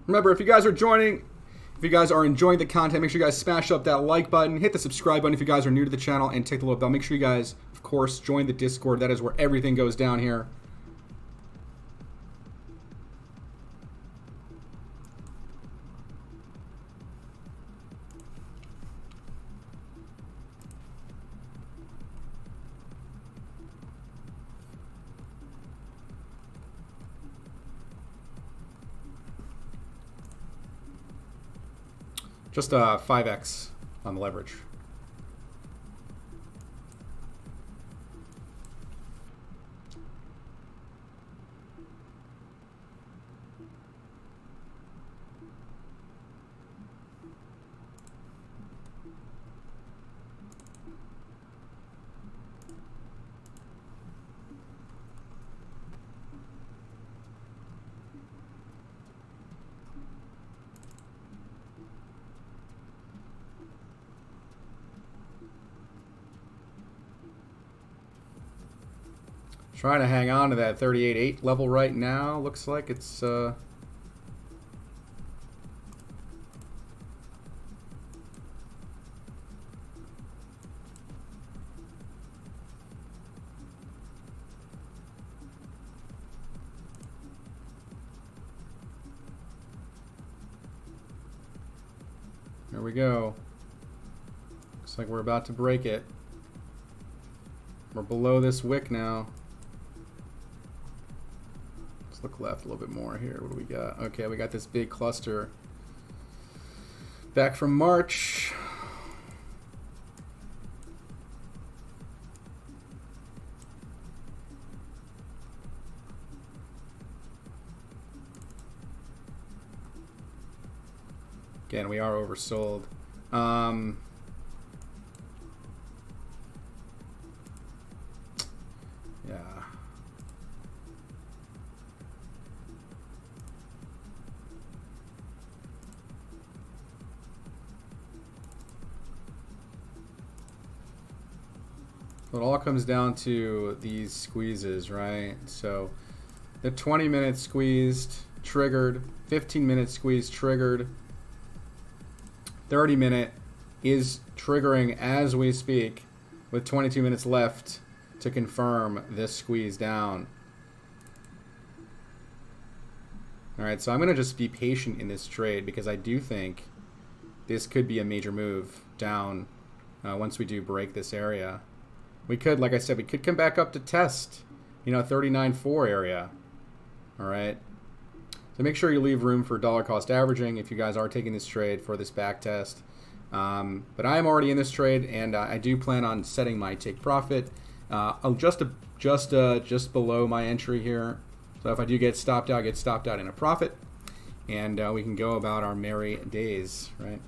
Remember, if you guys are joining, if you guys are enjoying the content, make sure you guys smash up that like button, hit the subscribe button if you guys are new to the channel, and take the little bell. Make sure you guys, of course, join the Discord. That is where everything goes down here. Just 5x on the leverage. Trying to hang on to that 38.8 level right now. Looks like it's there we go. Looks like we're about to break it. We're below this wick now. Look left a little bit more here. What do we got? Okay, we got this big cluster back from March. Again, we are oversold. Yeah. So it all comes down to these squeezes, right? So the 20 minutes squeezed, triggered, 15 minutes squeezed, triggered, 30 minute is triggering as we speak with 22 minutes left to confirm this squeeze down. All right, so I'm gonna just be patient in this trade because I do think this could be a major move down once we do break this area. We could, like I said, we could come back up to test, 39.4 area. All right. So make sure you leave room for dollar cost averaging if you guys are taking this trade for this back test. But I am already in this trade, and I do plan on setting my take profit just below my entry here. So if I do get stopped out, in a profit, and we can go about our merry days, right?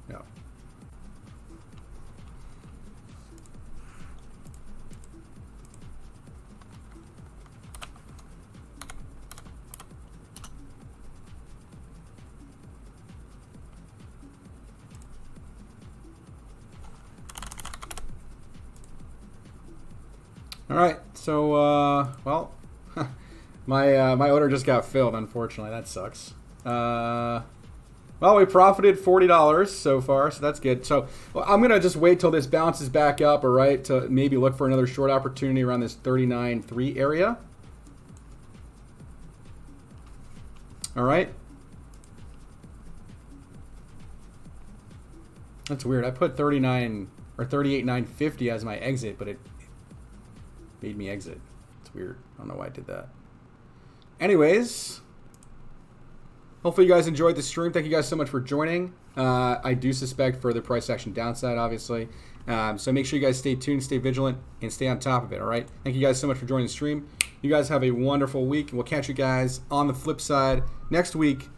Yeah. All right, so well, my order just got filled. Unfortunately, that sucks. Well, we profited $40 so far, so that's good. So well, I'm gonna just wait till this bounces back up, all right, to maybe look for another short opportunity around this 39.3 area. All right. That's weird. I put 39 or 38,950 as my exit, but Made me exit. It's weird. I don't know why I did that. Anyways, hopefully you guys enjoyed the stream. Thank you guys so much for joining. I do suspect further price action downside, obviously. So make sure you guys stay tuned, stay vigilant, and stay on top of it, all right? Thank you guys so much for joining the stream. You guys have a wonderful week, and we'll catch you guys on the flip side next week